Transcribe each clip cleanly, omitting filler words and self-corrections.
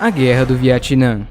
A Guerra do Vietnã.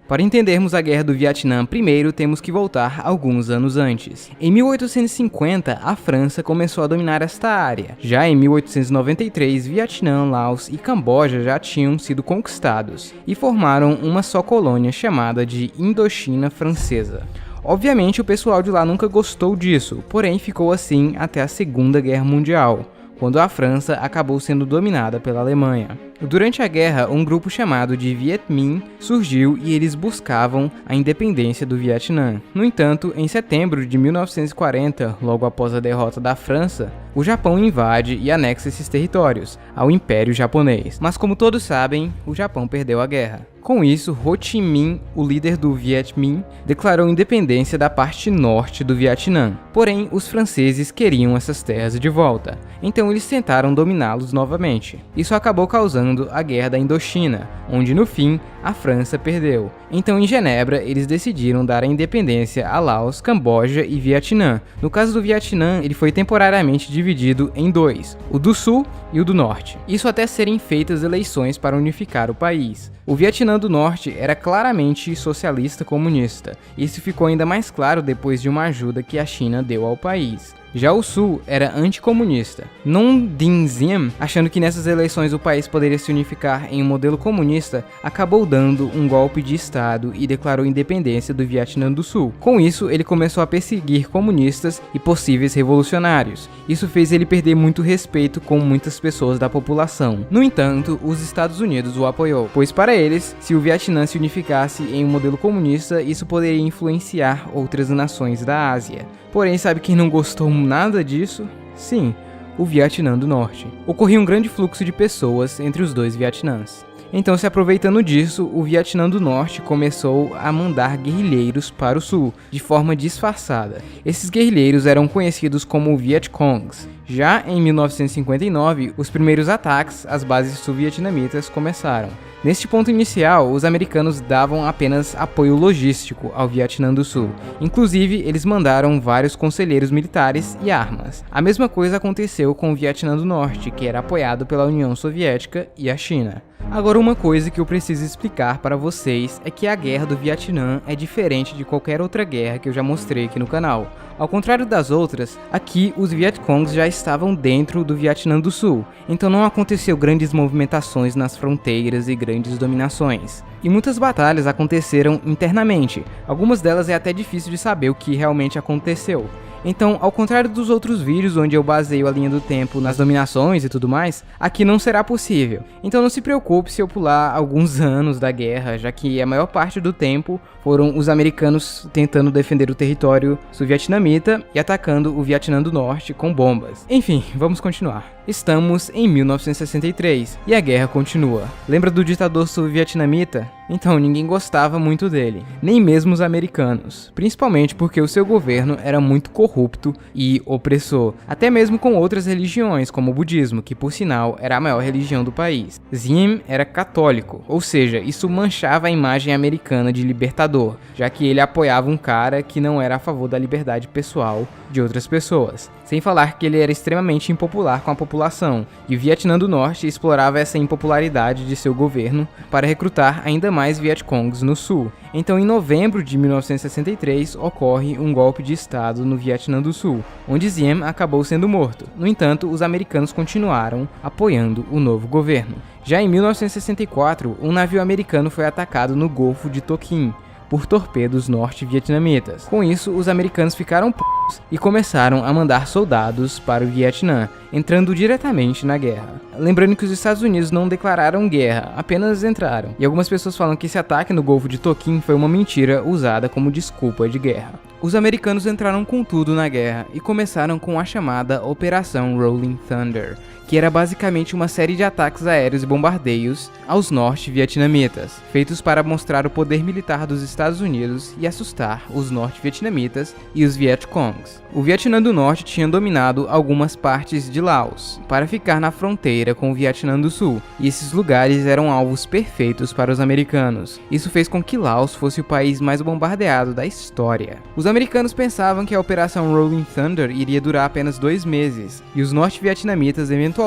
Para entendermos a Guerra do Vietnã, primeiro temos que voltar alguns anos antes. Em 1850, a França começou a dominar esta área. Já em 1893, Vietnã, Laos e Camboja já tinham sido conquistados e formaram uma só colônia chamada de Indochina Francesa. Obviamente, o pessoal de lá nunca gostou disso, porém ficou assim até a Segunda Guerra Mundial, quando a França acabou sendo dominada pela Alemanha. Durante a guerra, um grupo chamado de Viet Minh surgiu e eles buscavam a independência do Vietnã. No entanto, em setembro de 1940, logo após a derrota da França, o Japão invade e anexa esses territórios ao Império Japonês. Mas como todos sabem, o Japão perdeu a guerra. Com isso, Ho Chi Minh, o líder do Viet Minh, declarou independência da parte norte do Vietnã. Porém, os franceses queriam essas terras de volta, então eles tentaram dominá-los novamente. Isso acabou causando a Guerra da Indochina, onde no fim a França perdeu. Então em Genebra eles decidiram dar a independência a Laos, Camboja e Vietnã. No caso do Vietnã, ele foi temporariamente dividido em dois, o do Sul e o do Norte. Isso até serem feitas eleições para unificar o país. O Vietnã do Norte era claramente socialista comunista. Isso ficou ainda mais claro depois de uma ajuda que a China deu ao país. Já o Sul era anticomunista. Nong Dinh Diem, achando que nessas eleições o país poderia se unificar em um modelo comunista, acabou dando um golpe de estado e declarou independência do Vietnã do Sul. Com isso, ele começou a perseguir comunistas e possíveis revolucionários. Isso fez ele perder muito respeito com muitas pessoas da população. No entanto, os Estados Unidos o apoiou, pois para eles, se o Vietnã se unificasse em um modelo comunista, isso poderia influenciar outras nações da Ásia. Porém, sabe quem não gostou nada disso? Sim, o Vietnã do Norte. Ocorria um grande fluxo de pessoas entre os dois Vietnãs. Então, se aproveitando disso, o Vietnã do Norte começou a mandar guerrilheiros para o Sul, de forma disfarçada. Esses guerrilheiros eram conhecidos como Vietcongs. Já em 1959, os primeiros ataques às bases sul-vietnamitas começaram. Neste ponto inicial, os americanos davam apenas apoio logístico ao Vietnã do Sul. Inclusive, eles mandaram vários conselheiros militares e armas. A mesma coisa aconteceu com o Vietnã do Norte, que era apoiado pela União Soviética e a China. Agora, uma coisa que eu preciso explicar para vocês é que a Guerra do Vietnã é diferente de qualquer outra guerra que eu já mostrei aqui no canal. Ao contrário das outras, aqui os Vietcongs já estavam dentro do Vietnã do Sul, então não aconteceu grandes movimentações nas fronteiras e grandes dominações. E muitas batalhas aconteceram internamente, algumas delas é até difícil de saber o que realmente aconteceu. Então, ao contrário dos outros vídeos onde eu baseio a linha do tempo nas dominações e tudo mais, aqui não será possível. Então não se preocupe se eu pular alguns anos da guerra, já que a maior parte do tempo foram os americanos tentando defender o território sul-vietnamita e atacando o Vietnã do Norte com bombas. Enfim, vamos continuar. Estamos em 1963 e a guerra continua. Lembra do ditador sul-vietnamita? Então ninguém gostava muito dele, nem mesmo os americanos, principalmente porque o seu governo era muito corrupto e opressor, até mesmo com outras religiões, como o budismo, que por sinal era a maior religião do país. Diem era católico, ou seja, isso manchava a imagem americana de libertador, já que ele apoiava um cara que não era a favor da liberdade pessoal de outras pessoas. Sem falar que ele era extremamente impopular com a população, e o Vietnã do Norte explorava essa impopularidade de seu governo para recrutar ainda mais Vietcongs no Sul. Então, em novembro de 1963, ocorre um golpe de estado no Vietnã do Sul, onde Diem acabou sendo morto. No entanto, os americanos continuaram apoiando o novo governo. Já em 1964, um navio americano foi atacado no Golfo de Tonkin por torpedos norte-vietnamitas. Com isso, os americanos ficaram p***s e começaram a mandar soldados para o Vietnã, entrando diretamente na guerra. Lembrando que os Estados Unidos não declararam guerra, apenas entraram. E algumas pessoas falam que esse ataque no Golfo de Tonkin foi uma mentira usada como desculpa de guerra. Os americanos entraram com tudo na guerra e começaram com a chamada Operação Rolling Thunder, que era basicamente uma série de ataques aéreos e bombardeios aos norte-vietnamitas, feitos para mostrar o poder militar dos Estados Unidos e assustar os norte-vietnamitas e os Vietcongs. O Vietnã do Norte tinha dominado algumas partes de Laos, para ficar na fronteira com o Vietnã do Sul, e esses lugares eram alvos perfeitos para os americanos. Isso fez com que Laos fosse o país mais bombardeado da história. Os americanos pensavam que a Operação Rolling Thunder iria durar apenas 2 meses, e os norte-vietnamitas eventualmente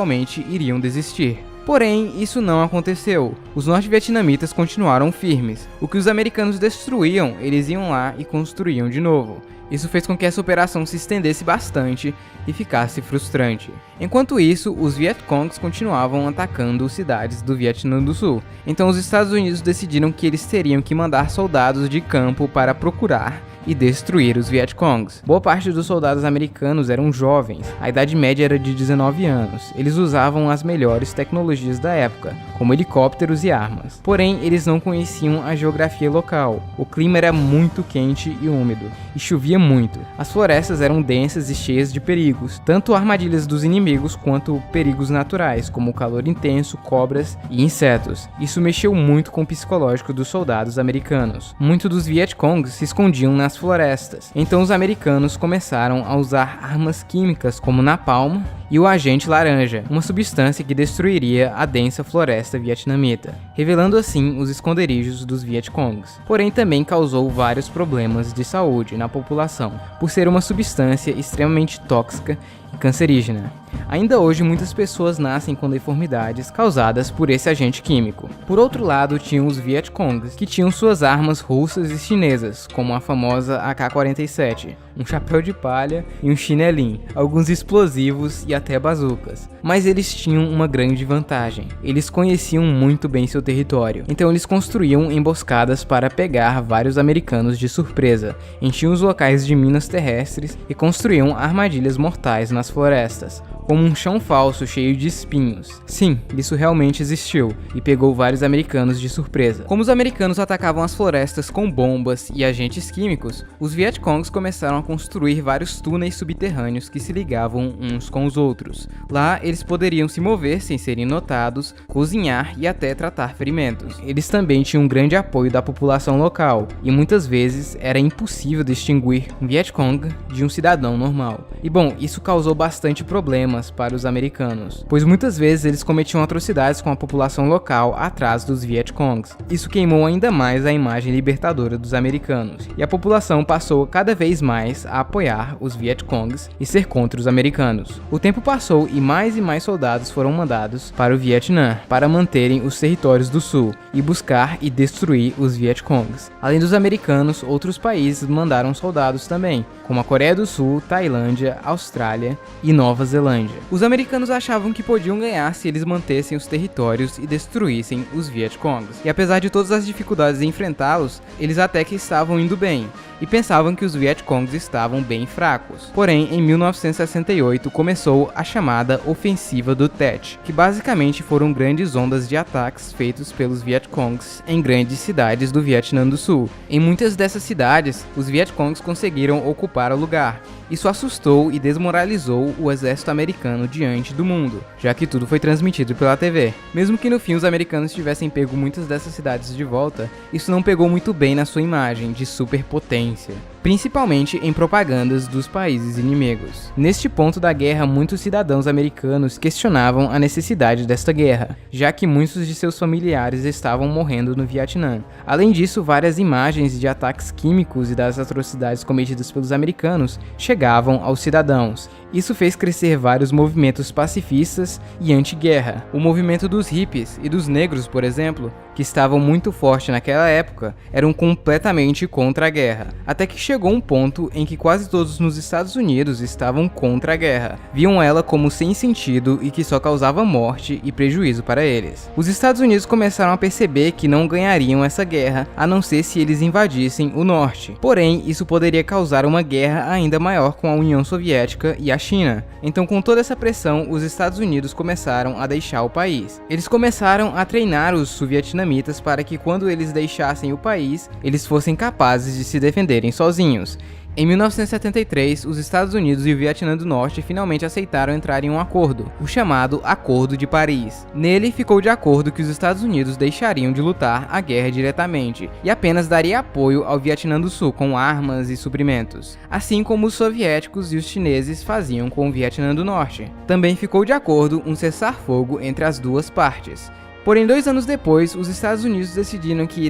iriam desistir. Porém, isso não aconteceu. Os norte-vietnamitas continuaram firmes. O que os americanos destruíam, eles iam lá e construíam de novo. Isso fez com que essa operação se estendesse bastante e ficasse frustrante. Enquanto isso, os Vietcongs continuavam atacando cidades do Vietnã do Sul. Então os Estados Unidos decidiram que eles teriam que mandar soldados de campo para procurar e destruir os Vietcongs. Boa parte dos soldados americanos eram jovens, a idade média era de 19 anos. Eles usavam as melhores tecnologias da época, como helicópteros e armas. Porém, eles não conheciam a geografia local. O clima era muito quente e úmido, e chovia muito. As florestas eram densas e cheias de perigos, tanto armadilhas dos inimigos quanto perigos naturais, como o calor intenso, cobras e insetos. Isso mexeu muito com o psicológico dos soldados americanos. Muitos dos Vietcongs se escondiam nas florestas. Então os americanos começaram a usar armas químicas como napalm e o agente laranja, uma substância que destruiria a densa floresta vietnamita, revelando assim os esconderijos dos Vietcongs. Porém também causou vários problemas de saúde na população, por ser uma substância extremamente tóxica e cancerígena. Ainda hoje muitas pessoas nascem com deformidades causadas por esse agente químico. Por outro lado, tinham os Vietcongs, que tinham suas armas russas e chinesas, como a famosa AK-47, um chapéu de palha e um chinelim, alguns explosivos e até bazucas. Mas eles tinham uma grande vantagem: eles conheciam muito bem seu território, então eles construíam emboscadas para pegar vários americanos de surpresa, enchiam os locais de minas terrestres e construíam armadilhas mortais nas florestas, como um chão falso cheio de espinhos. Sim, isso realmente existiu e pegou vários americanos de surpresa. Como os americanos atacavam as florestas com bombas e agentes químicos, os Vietcongs começaram a construir vários túneis subterrâneos que se ligavam uns com os outros. Lá, eles poderiam se mover sem serem notados, cozinhar e até tratar ferimentos. Eles também tinham um grande apoio da população local, e muitas vezes era impossível distinguir um Vietcong de um cidadão normal. E bom, isso causou bastante problemas para os americanos, pois muitas vezes eles cometiam atrocidades com a população local atrás dos Vietcongs. Isso queimou ainda mais a imagem libertadora dos americanos, e a população passou cada vez mais a apoiar os Vietcongs e ser contra os americanos. O tempo passou e mais soldados foram mandados para o Vietnã para manterem os territórios do sul e buscar e destruir os Vietcongs. Além dos americanos, outros países mandaram soldados também, como a Coreia do Sul, Tailândia, Austrália e Nova Zelândia. Os americanos achavam que podiam ganhar se eles mantessem os territórios e destruíssem os Vietcongs. E apesar de todas as dificuldades em enfrentá-los, eles até que estavam indo bem, e pensavam que os Vietcongs estavam bem fracos. Porém, em 1968 começou a chamada Ofensiva do Tet, que basicamente foram grandes ondas de ataques feitos pelos Vietcongs em grandes cidades do Vietnã do Sul. Em muitas dessas cidades, os Vietcongs conseguiram ocupar o lugar. Isso assustou e desmoralizou o exército americano diante do mundo, já que tudo foi transmitido pela TV. Mesmo que no fim os americanos tivessem pego muitas dessas cidades de volta, isso não pegou muito bem na sua imagem de superpotência, principalmente em propagandas dos países inimigos. Neste ponto da guerra, muitos cidadãos americanos questionavam a necessidade desta guerra, já que muitos de seus familiares estavam morrendo no Vietnã. Além disso, várias imagens de ataques químicos e das atrocidades cometidas pelos americanos chegavam aos cidadãos. Isso fez crescer vários movimentos pacifistas e anti-guerra. O movimento dos hippies e dos negros, por exemplo, que estavam muito forte naquela época, eram completamente contra a guerra. Até que chegou um ponto em que quase todos nos Estados Unidos estavam contra a guerra. Viam ela como sem sentido e que só causava morte e prejuízo para eles. Os Estados Unidos começaram a perceber que não ganhariam essa guerra, a não ser se eles invadissem o norte. Porém, isso poderia causar uma guerra ainda maior com a União Soviética e a China. Então, com toda essa pressão, os Estados Unidos começaram a deixar o país. Eles começaram a treinar os sul-vietnamitas para que quando eles deixassem o país, eles fossem capazes de se defenderem sozinhos. Em 1973, os Estados Unidos e o Vietnã do Norte finalmente aceitaram entrar em um acordo, o chamado Acordo de Paris. Nele, ficou de acordo que os Estados Unidos deixariam de lutar a guerra diretamente e apenas daria apoio ao Vietnã do Sul com armas e suprimentos, assim como os soviéticos e os chineses faziam com o Vietnã do Norte. Também ficou de acordo um cessar-fogo entre as duas partes. Porém, 2 anos depois, os Estados Unidos decidiram que,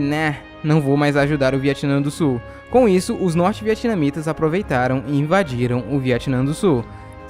não vou mais ajudar o Vietnã do Sul. Com isso, os norte-vietnamitas aproveitaram e invadiram o Vietnã do Sul.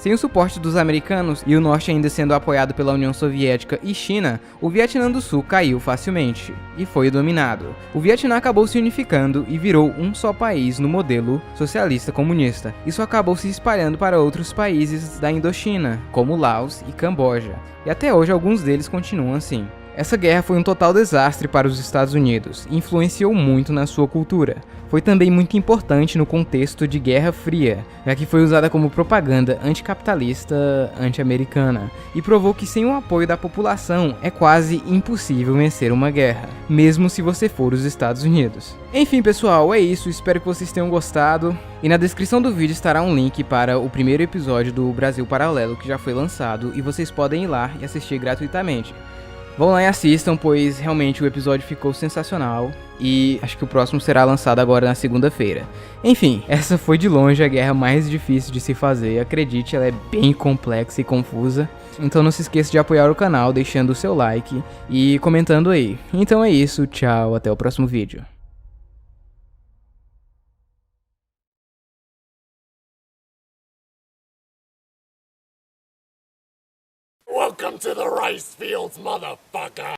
Sem o suporte dos americanos e o norte ainda sendo apoiado pela União Soviética e China, o Vietnã do Sul caiu facilmente e foi dominado. O Vietnã acabou se unificando e virou um só país no modelo socialista comunista. Isso acabou se espalhando para outros países da Indochina, como Laos e Camboja, e até hoje alguns deles continuam assim. Essa guerra foi um total desastre para os Estados Unidos e influenciou muito na sua cultura. Foi também muito importante no contexto de Guerra Fria, já que foi usada como propaganda anticapitalista anti-americana, e provou que sem o apoio da população é quase impossível vencer uma guerra, mesmo se você for os Estados Unidos. Enfim pessoal, é isso, espero que vocês tenham gostado, e na descrição do vídeo estará um link para o primeiro episódio do Brasil Paralelo que já foi lançado, e vocês podem ir lá e assistir gratuitamente. Vão lá e assistam, pois realmente o episódio ficou sensacional e acho que o próximo será lançado agora na segunda-feira. Enfim, essa foi de longe a guerra mais difícil de se fazer, acredite, ela é bem complexa e confusa. Então não se esqueça de apoiar o canal deixando o seu like e comentando aí. Então é isso, tchau, até o próximo vídeo. Welcome to the rice fields, motherfucker!